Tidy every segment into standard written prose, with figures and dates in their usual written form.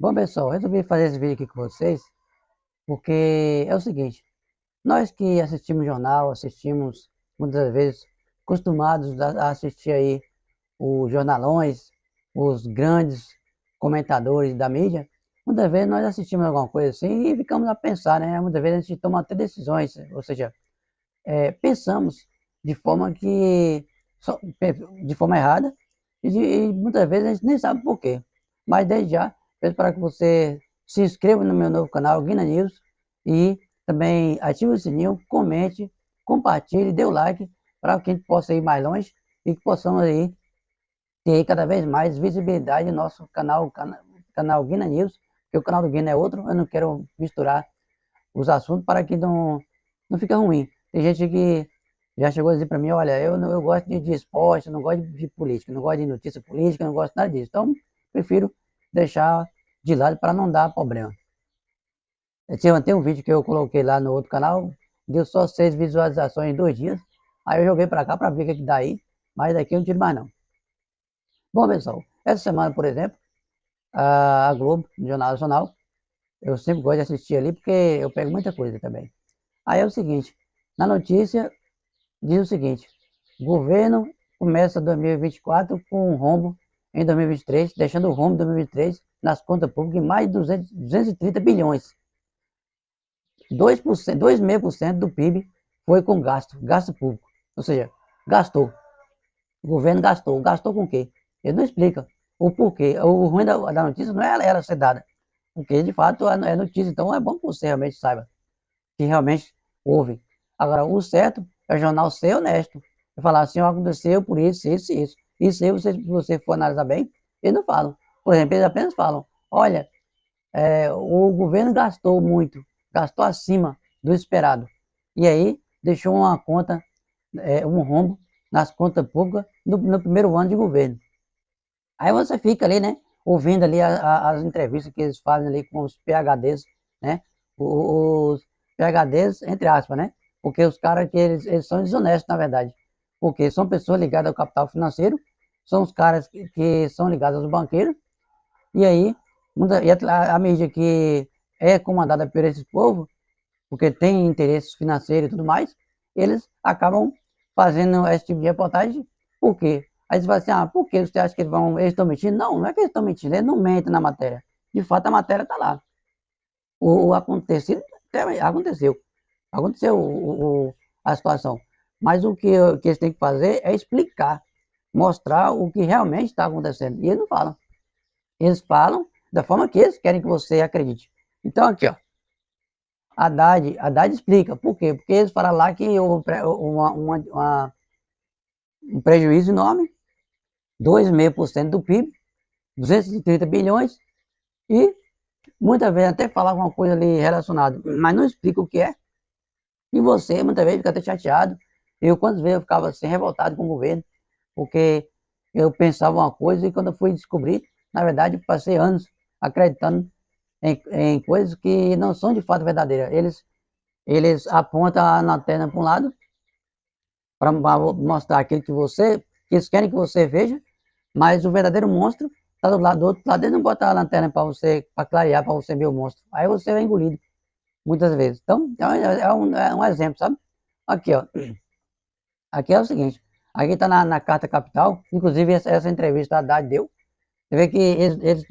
Bom, pessoal, resolvi fazer esse vídeo aqui com vocês, porque é o seguinte, nós que assistimos jornal, assistimos muitas vezes, acostumados a assistir aí os jornalões, os grandes comentadores da mídia, muitas vezes nós assistimos alguma coisa assim e ficamos a pensar, né? Muitas vezes a gente toma até decisões, ou seja, pensamos de forma que, de forma errada, e muitas vezes a gente nem sabe por quê. Mas desde já, peço para que você se inscreva no meu novo canal, Guina News, e também ative o sininho, comente, compartilhe, dê o like, para que a gente possa ir mais longe e que possamos aí ter cada vez mais visibilidade no nosso canal Guina News, porque o canal do Guina é outro, eu não quero misturar os assuntos para que não fique ruim. Tem gente que já chegou a dizer para mim, olha, eu gosto de esporte, não gosto de política, não gosto de notícia política, não gosto de nada disso. Então, prefiro deixar de lado para não dar problema. Tem um vídeo que eu coloquei lá no outro canal, deu só 6 visualizações em 2 dias. Aí eu joguei para cá para ver o que dá aí, mas daqui eu não tiro mais não. Bom, pessoal, essa semana, por exemplo, a Globo, no Jornal Nacional, eu sempre gosto de assistir ali porque eu pego muita coisa também. Aí é o seguinte, na notícia diz o seguinte, o governo começa 2024 com um rombo em 2023, deixando o rombo em 2023 nas contas públicas em mais de 230 bilhões. 2%, 2,5% do PIB foi com gasto público. Ou seja, gastou. O governo gastou. Gastou com o quê? Ele não explica o porquê. O ruim da notícia não é ela ser dada. Porque, de fato, é notícia. Então, é bom que você realmente saiba que realmente houve. Agora, o certo é o jornal ser honesto. E falar assim, aconteceu por isso, isso e isso. Isso aí, se você for analisar bem, eles não falam. Por exemplo, eles apenas falam, olha, o governo gastou muito, gastou acima do esperado. E aí, deixou uma conta, um rombo nas contas públicas no primeiro ano de governo. Aí você fica ali, né, ouvindo ali as entrevistas que eles fazem ali com os PHDs, né, os PHDs, entre aspas, né, porque os caras que eles são desonestos, na verdade, porque são pessoas ligadas ao capital financeiro, são os caras que são ligados aos banqueiros, e aí, a mídia que é comandada por esse povo, porque tem interesses financeiros e tudo mais, eles acabam fazendo esse tipo de reportagem. Por quê? Aí você fala assim, por que você acha que eles estão mentindo? Não, não é que eles estão mentindo, eles não mentem na matéria. De fato, a matéria está lá. O acontecido aconteceu. Aconteceu a situação. Mas que eles têm que fazer é explicar, mostrar o que realmente está acontecendo. E eles não falam. Eles falam da forma que eles querem que você acredite. Então, aqui, ó. Haddad explica. Por quê? Porque eles falam lá que houve um prejuízo enorme, 2,5% do PIB, 230 bilhões, e muitas vezes até falar alguma coisa ali relacionada, mas não explica o que é. E você, muitas vezes, fica até chateado. Quantas vezes eu ficava assim, revoltado com o governo, porque eu pensava uma coisa e quando eu fui descobrir, na verdade, passei anos acreditando em coisas que não são de fato verdadeiras. Eles apontam a lanterna para um lado para mostrar aquilo que eles querem que você veja, mas o verdadeiro monstro está do outro lado. Eles não botam a lanterna para você, para clarear, para você ver o monstro. Aí você é engolido, muitas vezes. Então, é um exemplo, sabe? Aqui, ó. Aqui é o seguinte. Aqui está na Carta Capital, inclusive essa entrevista a Haddad deu. Você vê que eles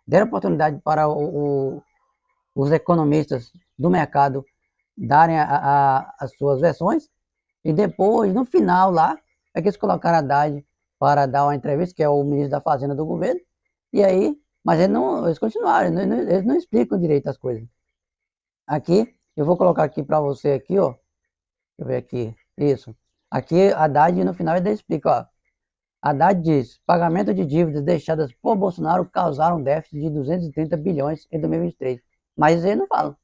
deram oportunidade para os economistas do mercado darem as suas versões, e depois, no final lá, é que eles colocaram a Haddad para dar uma entrevista, que é o ministro da Fazenda do governo, e aí, mas eles continuaram, eles não explicam direito as coisas. Aqui, eu vou colocar aqui para você aqui, ó, deixa eu ver aqui, isso. Aqui, a Haddad no final ele explica, ó, Haddad diz, pagamento de dívidas deixadas por Bolsonaro causaram déficit de 230 bilhões em 2023. Mas eles não falam.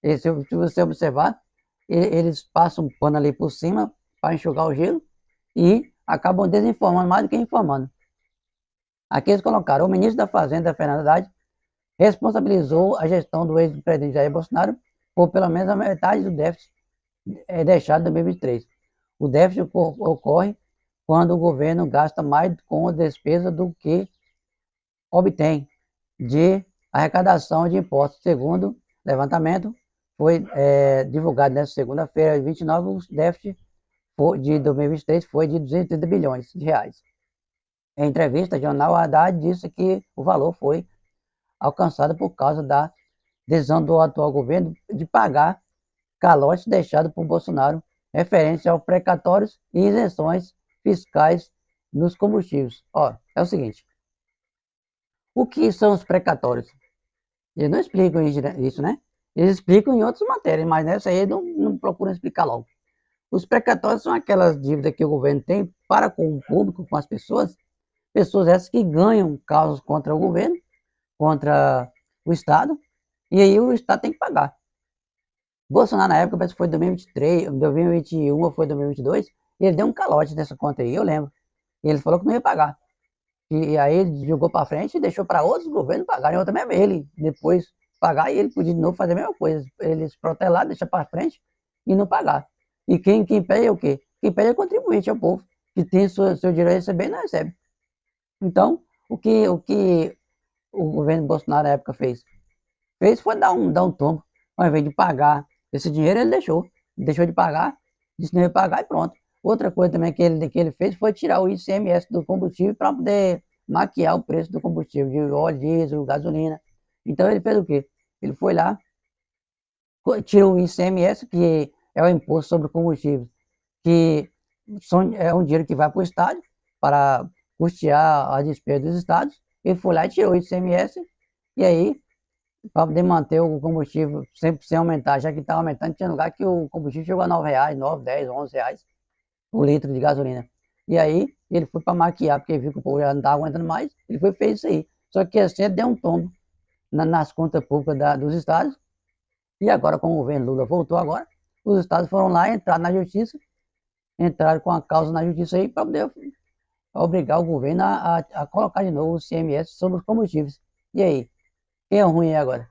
Se você observar, eles passam um pano ali por cima para enxugar o gelo e acabam desinformando mais do que informando. Aqui eles colocaram, o ministro da Fazenda, Fernando Haddad, responsabilizou a gestão do ex-presidente Jair Bolsonaro por pelo menos a metade do déficit deixado em 2023. O déficit ocorre quando o governo gasta mais com a despesa do que obtém de a arrecadação de impostos, segundo levantamento, foi divulgado nesta segunda-feira, 29, o déficit de 2023 foi de 230 bilhões de reais. Em entrevista, o jornal Haddad disse que o valor foi alcançado por causa da decisão do atual governo de pagar calotes deixados por Bolsonaro, referente aos precatórios e isenções fiscais nos combustíveis. Ó, é o seguinte, o que são os precatórios? Eles não explicam isso, né? Eles explicam em outras matérias, mas nessa aí não procuram explicar logo. Os precatórios são aquelas dívidas que o governo tem para com o público, com as pessoas essas que ganham causas contra o governo, contra o Estado, e aí o Estado tem que pagar. Bolsonaro, na época, parece que foi 2023, 2021 ou foi 2022, ele deu um calote nessa conta aí, eu lembro. Ele falou que não ia pagar. E aí ele jogou para frente e deixou para outros governos pagarem, ou também ele depois pagar, e ele podia de novo fazer a mesma coisa. Eles protelar, deixar para frente e não pagar. E quem pede é o quê? Quem pede é o contribuinte, é o povo, que tem seu direito a receber e não recebe. Então, o que o governo Bolsonaro na época fez? Fez foi dar um tombo. Ao invés de pagar esse dinheiro, ele deixou de pagar, disse que não ia pagar e pronto. Outra coisa também que ele fez foi tirar o ICMS do combustível para poder maquiar o preço do combustível, de óleo, diesel, gasolina. Então ele fez o quê? Ele foi lá, tirou o ICMS, que é o imposto sobre combustíveis, que é um dinheiro que vai para o Estado para custear a despesa dos estados. Ele foi lá e tirou o ICMS, e aí, para poder manter o combustível sempre sem aumentar, já que está aumentando, tinha lugar que o combustível chegou a R$9, 9, 10, 11 reais o litro de gasolina. E aí, ele foi para maquiar, porque viu que o povo já não estava aguentando mais, ele foi e fez isso aí. Só que assim, ele deu um tombo nas contas públicas dos estados, e agora, com o governo Lula voltou agora, os estados foram lá, entraram na justiça, entraram com a causa na justiça aí, para poder obrigar o governo a colocar de novo o CMS sobre os combustíveis. E aí? Quem é o ruim aí agora?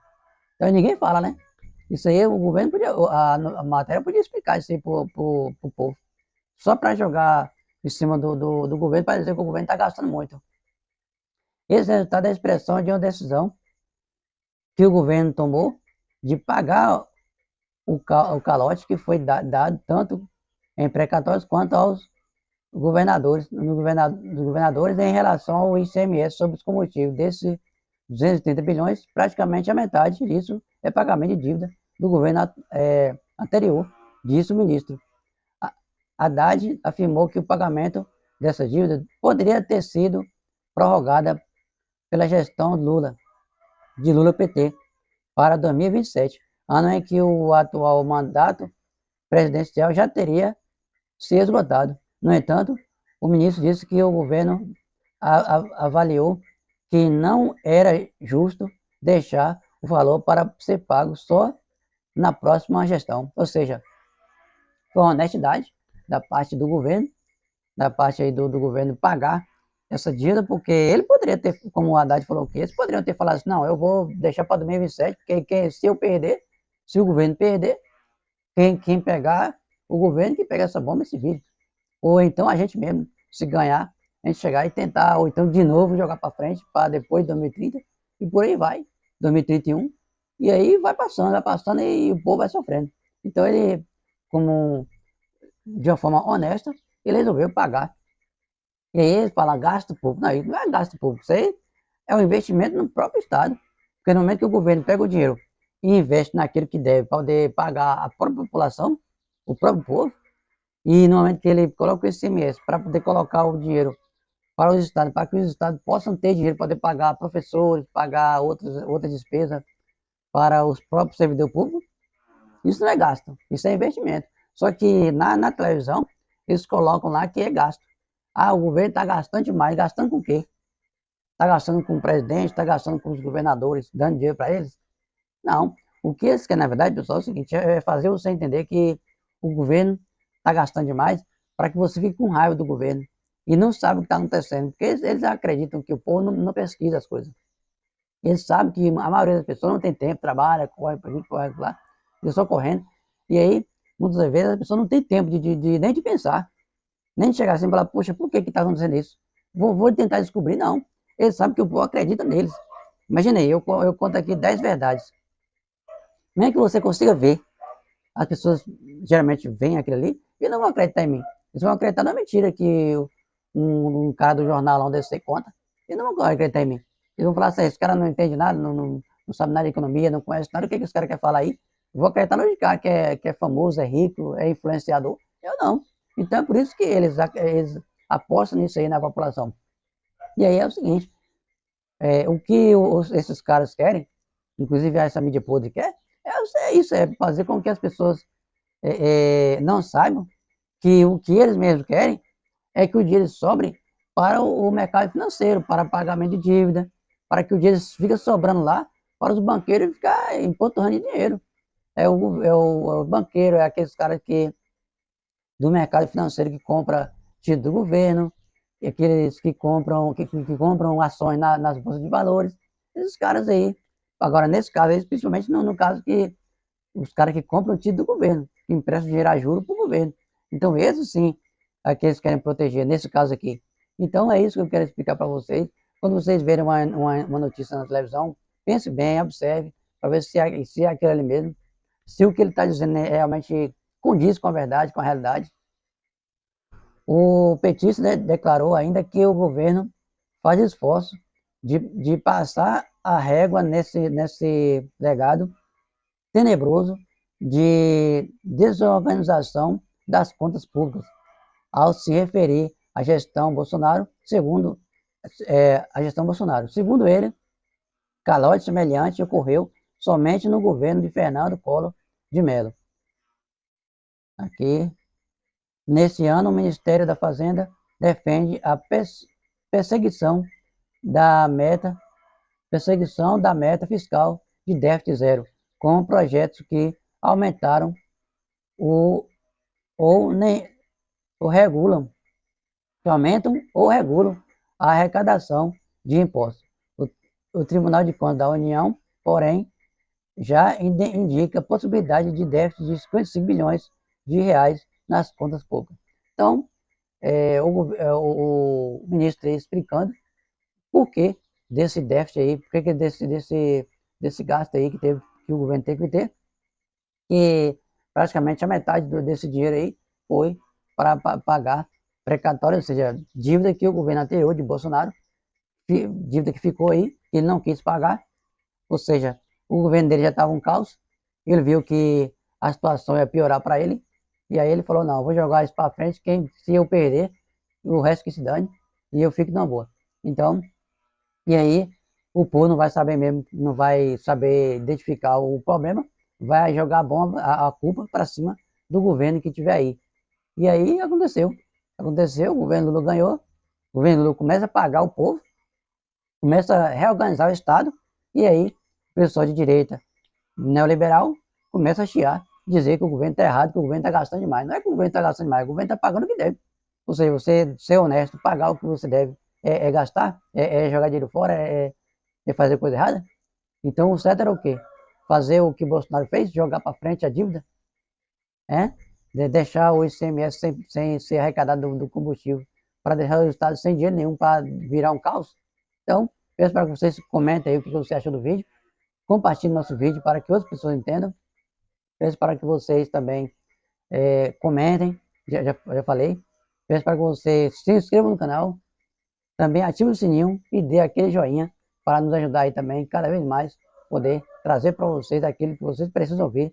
Então ninguém fala, né? Isso aí o governo podia, a matéria podia explicar isso aí pro povo. Só para jogar em cima do governo, para dizer que o governo está gastando muito. Esse resultado é a expressão de uma decisão que o governo tomou de pagar o calote que foi dado tanto em precatórios quanto aos governadores em relação ao ICMS sobre os combustíveis. Desses 230 bilhões, praticamente a metade disso é pagamento de dívida do governo anterior, disse o ministro. Haddad afirmou que o pagamento dessa dívida poderia ter sido prorrogada pela gestão de Lula PT, para 2027, ano em que o atual mandato presidencial já teria se esgotado. No entanto, o ministro disse que o governo avaliou que não era justo deixar o valor para ser pago só na próxima gestão. Ou seja, foi uma honestidade da parte do governo, da parte aí do governo pagar essa dívida, porque ele poderia ter, como o Haddad falou que eles poderiam ter falado assim, não, eu vou deixar para 2027, porque se eu perder, se o governo perder, quem pegar o governo, que pega essa bomba e se vira. Ou então a gente mesmo, se ganhar, a gente chegar e tentar, ou então de novo jogar para frente, para depois de 2030, e por aí vai, 2031, e aí vai passando e o povo vai sofrendo. Então ele, como de uma forma honesta, ele resolveu pagar. E aí ele fala gasto público. Não, isso não é gasto público, isso aí é um investimento no próprio Estado. Porque no momento que o governo pega o dinheiro e investe naquilo que deve para poder pagar a própria população, o próprio povo, e no momento que ele coloca o ICMS para poder colocar o dinheiro para os estados, para que os estados possam ter dinheiro para poder pagar professores, pagar outras despesas para os próprios servidores públicos, isso não é gasto, isso é investimento. Só que na televisão, eles colocam lá que é gasto. Ah, o governo está gastando demais. Gastando com o quê? Está gastando com o presidente, está gastando com os governadores, dando dinheiro para eles? Não. O que eles querem, na verdade, pessoal, é o seguinte, é fazer você entender que o governo está gastando demais para que você fique com raiva do governo e não sabe o que está acontecendo. Porque eles acreditam que o povo não pesquisa as coisas. Eles sabem que a maioria das pessoas não tem tempo, trabalha, corre para aqui, corre para lá, eles só correndo. E aí, muitas vezes, a pessoa não tem tempo nem de pensar, nem de chegar assim e falar, poxa, por que está acontecendo isso? Vou tentar descobrir, não. Eles sabem que o povo acredita neles. Imagina aí, eu conto aqui 10 verdades. Mesmo que você consiga ver, as pessoas geralmente veem aquilo ali e não vão acreditar em mim. Eles vão acreditar na mentira que um cara do jornal lá onde você conta. E não vão acreditar em mim. Eles vão falar assim, esse cara não entende nada, não sabe nada de economia, não conhece nada, o que esse cara quer falar aí? Eu vou acreditar no cara que é famoso, é rico, é influenciador. Eu não. Então é por isso que eles apostam nisso aí na população. E aí é o seguinte, o que esses caras querem, inclusive essa mídia podre quer, é isso, é fazer com que as pessoas não saibam que o que eles mesmos querem é que o dinheiro sobre para o mercado financeiro, para pagamento de dívida, para que o dinheiro fique sobrando lá para os banqueiros ficar empotorrando dinheiro. É o banqueiro, é aqueles caras que do mercado financeiro que compra título do governo, e aqueles que compram ações nas bolsas de valores, esses caras aí. Agora, nesse caso, principalmente no caso que os caras que compram o título do governo, que emprestam dinheiro a juros para o governo. Então, esses sim, aqueles que querem proteger, nesse caso aqui. Então, é isso que eu quero explicar para vocês. Quando vocês verem uma notícia na televisão, pense bem, observe, para ver se é aquilo ali mesmo, se o que ele está dizendo realmente condiz com a verdade, com a realidade. O petista declarou ainda que o governo faz esforço de passar a régua nesse legado tenebroso de desorganização das contas públicas, ao se referir à gestão Bolsonaro, segundo a gestão Bolsonaro. Segundo ele, calote semelhante ocorreu somente no governo de Fernando Collor de Mello. Aqui, nesse ano, o Ministério da Fazenda defende a perseguição da meta fiscal de déficit zero, com projetos que aumentaram ou, ou regulam, que aumentam ou regulam a arrecadação de impostos. O Tribunal de Contas da União, porém, já indica a possibilidade de déficit de 55 bilhões de reais nas contas públicas. Então, o ministro aí explicando por que desse déficit aí, por que desse gasto aí que o governo teve que ter, que praticamente a metade desse dinheiro aí foi para pagar precatório, ou seja, dívida que o governo anterior de Bolsonaro, dívida que ficou aí, que ele não quis pagar, ou seja, o governo dele já estava um caos, ele viu que a situação ia piorar para ele, e aí ele falou, não, vou jogar isso para frente, se eu perder, o resto que se dane, e eu fico na boa. Então, e aí o povo não vai saber mesmo, não vai saber identificar o problema, vai jogar a culpa para cima do governo que tiver aí. E aí aconteceu, o governo Lula ganhou, o governo Lula começa a pagar o povo, começa a reorganizar o Estado, e aí o pessoal de direita neoliberal começa a chiar, dizer que o governo está errado, que o governo está gastando demais. Não é que o governo está gastando demais, o governo está pagando o que deve. Ou seja, você ser honesto, pagar o que você deve, gastar, jogar dinheiro fora, é fazer coisa errada. Então o certo era o quê? Fazer o que Bolsonaro fez, jogar para frente a dívida, deixar o ICMS sem ser arrecadado do combustível, para deixar o Estado sem dinheiro nenhum, para virar um caos. Então, peço para que vocês comentem aí o que você achou do vídeo, compartilhe nosso vídeo para que outras pessoas entendam. Peço para que vocês também comentem, já falei. Peço para que vocês se inscrevam no canal, também ative o sininho e dê aquele joinha para nos ajudar aí também, cada vez mais, poder trazer para vocês aquilo que vocês precisam ouvir,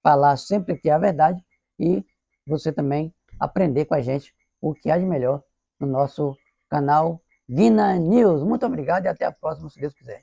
falar sempre que é a verdade e você também aprender com a gente o que há de melhor no nosso canal Guina News. Muito obrigado e até a próxima, se Deus quiser.